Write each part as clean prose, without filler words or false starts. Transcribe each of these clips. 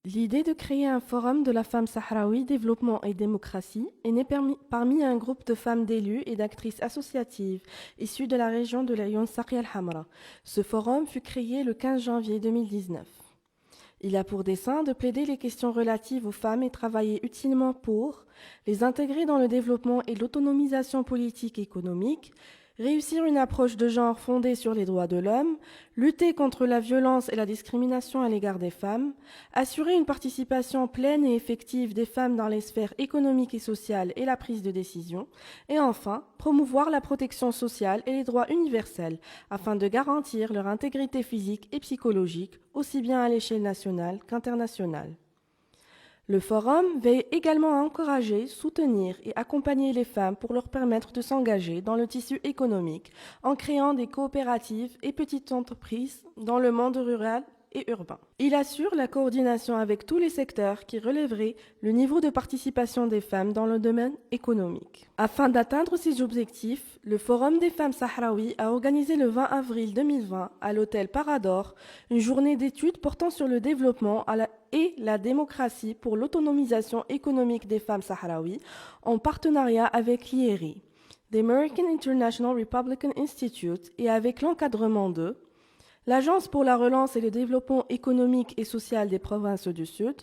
L'idée de créer un forum de la femme sahraoui, développement et démocratie est née parmi un groupe de femmes d'élues et d'actrices associatives issues de la région de l'Ayoun Saqi al-Hamra. Ce forum fut créé le 15 janvier 2019. Il a pour dessein de plaider les questions relatives aux femmes et travailler utilement pour les intégrer dans le développement et l'autonomisation politique et économique, réussir une approche de genre fondée sur les droits de l'homme, lutter contre la violence et la discrimination à l'égard des femmes, assurer une participation pleine et effective des femmes dans les sphères économiques et sociales et la prise de décision, et enfin, promouvoir la protection sociale et les droits universels afin de garantir leur intégrité physique et psychologique, aussi bien à l'échelle nationale qu'internationale. Le forum veille également à encourager, soutenir et accompagner les femmes pour leur permettre de s'engager dans le tissu économique en créant des coopératives et petites entreprises dans le monde rural et urbain. Il assure la coordination avec tous les secteurs qui relèveraient le niveau de participation des femmes dans le domaine économique. Afin d'atteindre ces objectifs, le Forum des femmes sahraouis a organisé le 20 avril 2020 à l'hôtel Parador une journée d'études portant sur le développement et la démocratie pour l'autonomisation économique des femmes sahraouis en partenariat avec l'IERI, the American International Republican Institute, et avec l'encadrement de l'Agence pour la relance et le développement économique et social des provinces du Sud,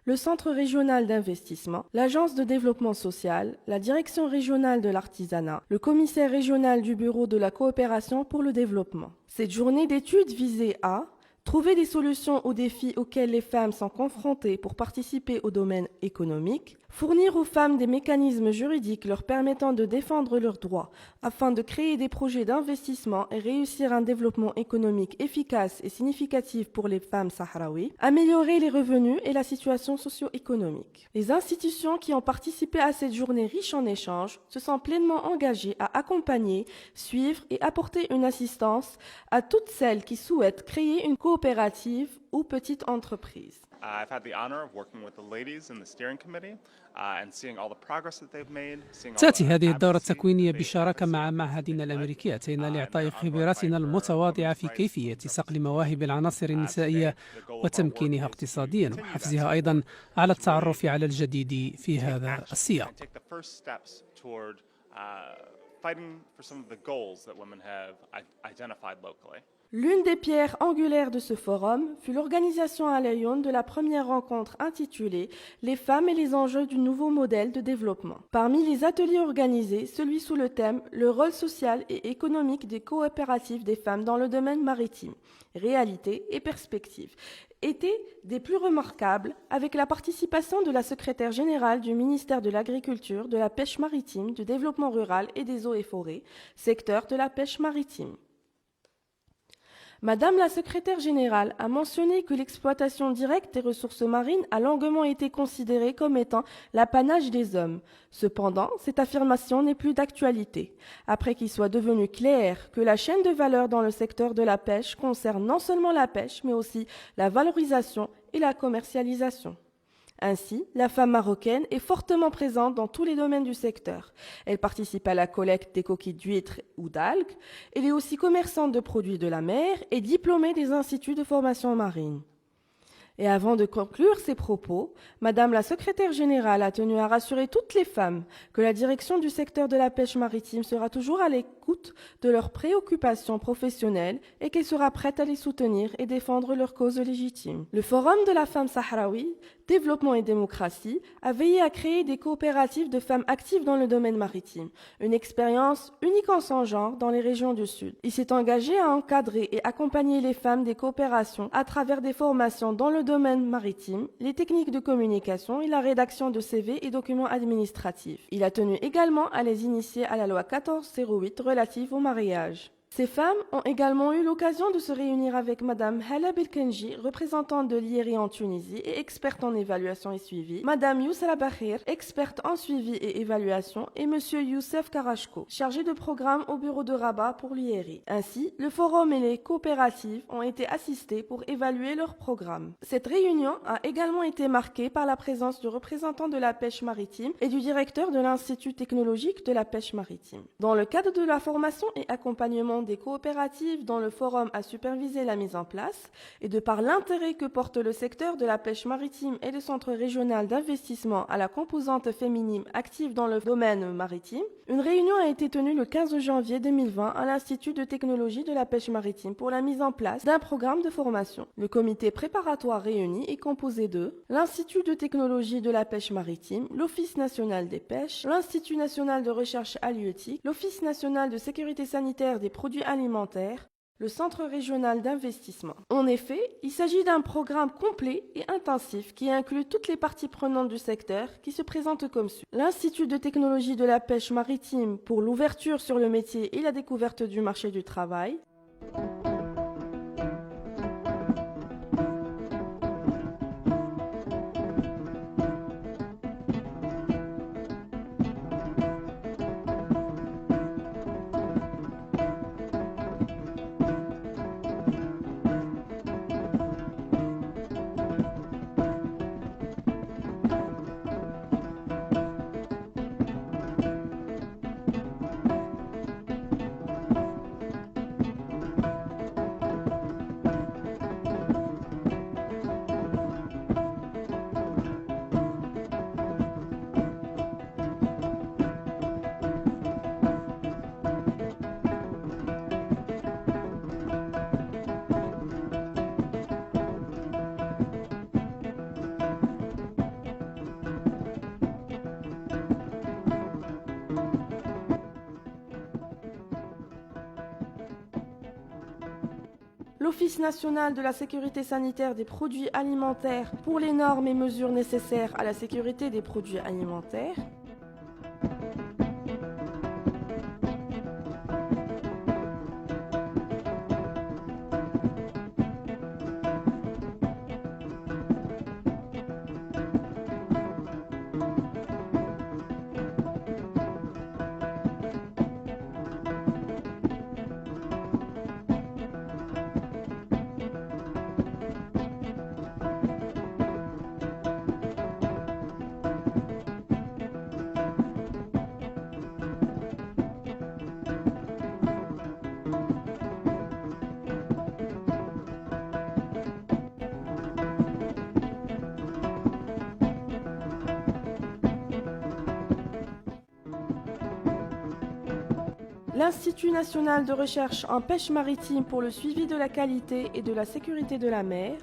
le Centre régional d'investissement, l'Agence de développement social, la Direction régionale de l'artisanat, le commissaire régional du Bureau de la coopération pour le développement. Cette journée d'études visait à trouver des solutions aux défis auxquels les femmes sont confrontées pour participer au domaine économique, fournir aux femmes des mécanismes juridiques leur permettant de défendre leurs droits afin de créer des projets d'investissement et réussir un développement économique efficace et significatif pour les femmes sahraouis, améliorer les revenus et la situation socio-économique. Les institutions qui ont participé à cette journée riche en échanges se sont pleinement engagées à accompagner, suivre et apporter une assistance à toutes celles qui souhaitent créer une coopérative ou petite entreprise. I've had the honor of working with the ladies in the steering committee and seeing all the progress that they've made. تأتي هذه الدورة التكوينية بشراكة مع معهدنا الأمريكي. أتينا لإعطاء خبراتنا المتواضعة في كيفية صقل مواهب العناصر النسائية وتمكينها اقتصاديا وحفزها أيضا على التعرف على الجديد في هذا السياق. L'une des pierres angulaires de ce forum fut l'organisation à Lyon de la première rencontre intitulée « Les femmes et les enjeux du nouveau modèle de développement ». Parmi les ateliers organisés, celui sous le thème « Le rôle social et économique des coopératives des femmes dans le domaine maritime, réalité et perspectives » était des plus remarquables, avec la participation de la secrétaire générale du ministère de l'Agriculture, de la Pêche maritime, du Développement rural et des eaux et forêts, secteur de la pêche maritime. Madame la secrétaire générale a mentionné que l'exploitation directe des ressources marines a longuement été considérée comme étant l'apanage des hommes. Cependant, cette affirmation n'est plus d'actualité, après qu'il soit devenu clair que la chaîne de valeur dans le secteur de la pêche concerne non seulement la pêche, mais aussi la valorisation et la commercialisation. Ainsi, la femme marocaine est fortement présente dans tous les domaines du secteur. Elle participe à la collecte des coquilles d'huîtres ou d'algues. Elle est aussi commerçante de produits de la mer et diplômée des instituts de formation marine. Et avant de conclure ses propos, Madame la secrétaire générale a tenu à rassurer toutes les femmes que la direction du secteur de la pêche maritime sera toujours à l'écoute de leurs préoccupations professionnelles et qu'elle sera prête à les soutenir et défendre leurs causes légitimes. Le Forum de la femme sahraoui, Développement et démocratie, a veillé à créer des coopératives de femmes actives dans le domaine maritime, une expérience unique en son genre dans les régions du Sud. Il s'est engagé à encadrer et accompagner les femmes des coopérations à travers des formations dans le domaine maritime, les techniques de communication et la rédaction de CV et documents administratifs. Il a tenu également à les initier à la loi 1408 relative au mariage. Ces femmes ont également eu l'occasion de se réunir avec Madame Hala Belkenji, représentante de l'IERI en Tunisie et experte en évaluation et suivi, Madame Youssala Bakhir, experte en suivi et évaluation, et Monsieur Youssef Karachko, chargé de programme au bureau de Rabat pour l'IERI. Ainsi, le forum et les coopératives ont été assistés pour évaluer leur programme. Cette réunion a également été marquée par la présence du représentant de la pêche maritime et du directeur de l'Institut technologique de la pêche maritime. Dans le cadre de la formation et accompagnement des coopératives dont le forum a supervisé la mise en place et de par l'intérêt que porte le secteur de la pêche maritime et le Centre régional d'investissement à la composante féminine active dans le domaine maritime, une réunion a été tenue le 15 janvier 2020 à l'Institut de technologie de la pêche maritime pour la mise en place d'un programme de formation. Le comité préparatoire réuni est composé de l'Institut de technologie de la pêche maritime, l'Office national des pêches, l'Institut national de recherche halieutique, l'Office national de sécurité sanitaire des produits alimentaires, le Centre régional d'investissement. En effet, il s'agit d'un programme complet et intensif qui inclut toutes les parties prenantes du secteur qui se présentent comme suit. L'Institut de technologie de la pêche maritime pour l'ouverture sur le métier et la découverte du marché du travail. L'Office national de la sécurité sanitaire des produits alimentaires pour les normes et mesures nécessaires à la sécurité des produits alimentaires. L'Institut national de recherche en pêche maritime pour le suivi de la qualité et de la sécurité de la mer.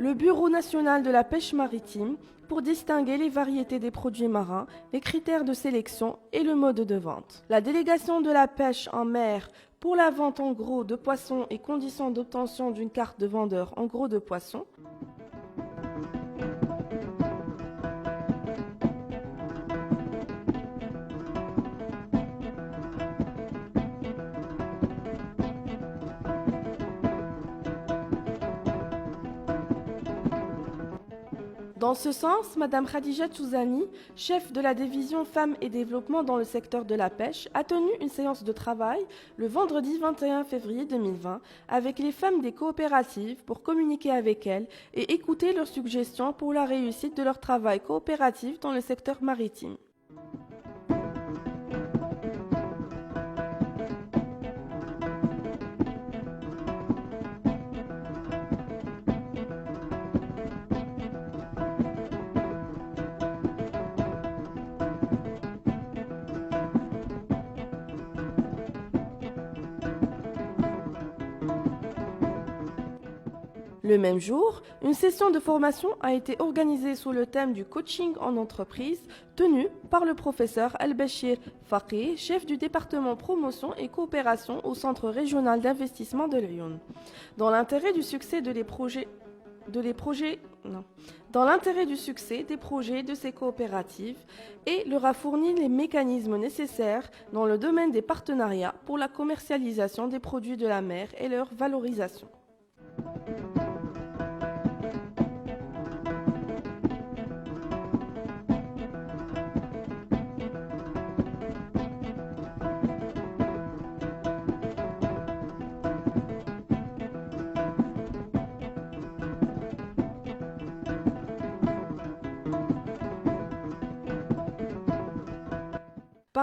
Le Bureau national de la pêche maritime pour distinguer les variétés des produits marins, les critères de sélection et le mode de vente. La délégation de la pêche en mer pour la vente en gros de poissons et conditions d'obtention d'une carte de vendeur en gros de poissons. Dans ce sens, Mme Khadija Tchouzani, chef de la division Femmes et Développement dans le secteur de la pêche, a tenu une séance de travail le vendredi 21 février 2020 avec les femmes des coopératives pour communiquer avec elles et écouter leurs suggestions pour la réussite de leur travail coopératif dans le secteur maritime. Le même jour, une session de formation a été organisée sous le thème du coaching en entreprise, tenue par le professeur Al-Bashir Faqih, chef du département promotion et coopération au Centre régional d'investissement de Lyon. Dans l'intérêt du succès des projets de ces coopératives, et leur a fourni les mécanismes nécessaires dans le domaine des partenariats pour la commercialisation des produits de la mer et leur valorisation.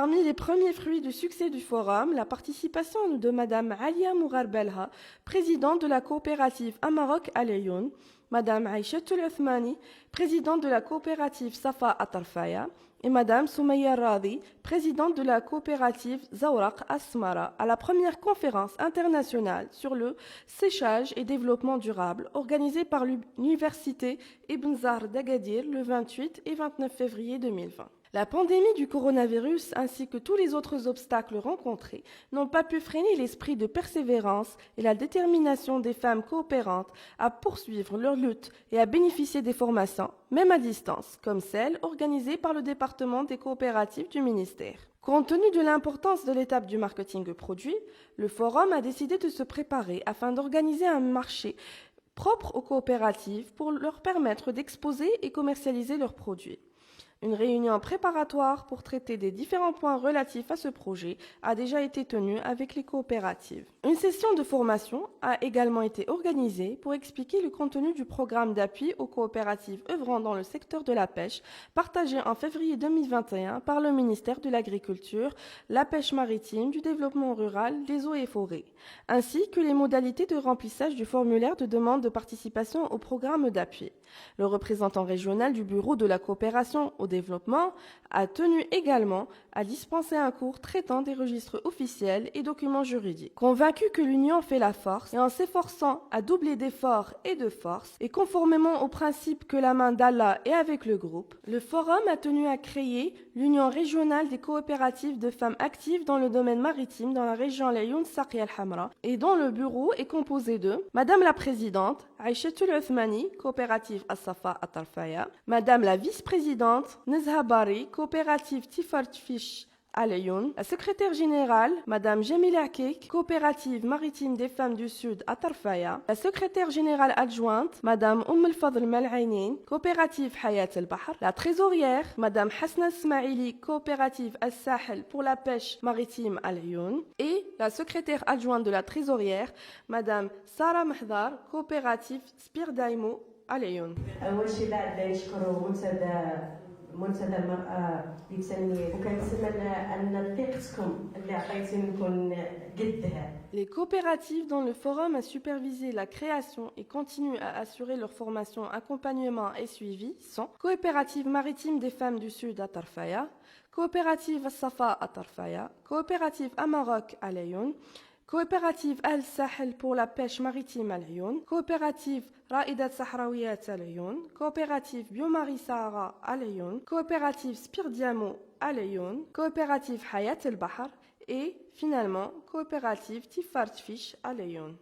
Parmi les premiers fruits du succès du forum, la participation de Madame Alia Mourarbelha, présidente de la coopérative Amarok à Lyon, Madame Aïchatul Othmani, présidente de la coopérative Safa Atarfaya, et Madame Soumaya Radi, présidente de la coopérative Zawraq Asmara, à la première conférence internationale sur le séchage et développement durable organisée par l'Université Ibn Zahr d'Agadir le 28 et 29 février 2020. La pandémie du coronavirus ainsi que tous les autres obstacles rencontrés n'ont pas pu freiner l'esprit de persévérance et la détermination des femmes coopérantes à poursuivre leur lutte et à bénéficier des formations, même à distance, comme celles organisées par le département des coopératives du ministère. Compte tenu de l'importance de l'étape du marketing produit, le forum a décidé de se préparer afin d'organiser un marché propre aux coopératives pour leur permettre d'exposer et commercialiser leurs produits. Une réunion préparatoire pour traiter des différents points relatifs à ce projet a déjà été tenue avec les coopératives. Une session de formation a également été organisée pour expliquer le contenu du programme d'appui aux coopératives œuvrant dans le secteur de la pêche, partagé en février 2021 par le ministère de l'Agriculture, la pêche maritime, du développement rural, des eaux et forêts, ainsi que les modalités de remplissage du formulaire de demande de participation au programme d'appui. Le représentant régional du Bureau de la coopération au développement a tenu également à dispenser un cours traitant des registres officiels et documents juridiques. Convaincu que l'union fait la force et en s'efforçant à doubler d'efforts et de force et conformément au principe que la main d'Allah est avec le groupe, le forum a tenu à créer l'Union régionale des coopératives de femmes actives dans le domaine maritime dans la région Lyon Saqiya al-Hamra et dont le bureau est composé de Madame la présidente Aïchatul Othmani, coopérative As-Safa Atarfaya, Madame la vice-présidente Nezha Bari, coopérative Tifartfish à Lyon, la secrétaire générale, Madame Jamila Keik, coopérative maritime des femmes du Sud à Tarfaya, la secrétaire générale adjointe, Madame El-Fadl Mal'ainin, coopérative Hayat al-Bahr, la trésorière, Madame Hasna Smaili, coopérative Al-Sahel pour la pêche maritime à Lyon, et la secrétaire adjointe de la trésorière, Madame Sarah Mahdar, coopérative Spir Daimo à Lyon. منتدى المرأة للتنمية وكنتمنى أن ثقتكم اللي عطيتوني نكون قدها. Les coopératives dont le forum a supervisé la création et continue à assurer leur formation, accompagnement et suivi sont Coopérative maritime des femmes du Sud à Tarfaya, Coopérative As-Safa à Tarfaya, Coopérative Amarok à Lyon, Coopérative Al-Sahel pour la pêche maritime à Lyon, Coopérative Ra'idat Sahrawiyat à Lyon, Coopérative Biomari Sahara à Lyon, Coopérative Spir Diamo à Lyon, Coopérative Hayat al-Bahr et finalement Coopérative Tifartfish à Lyon.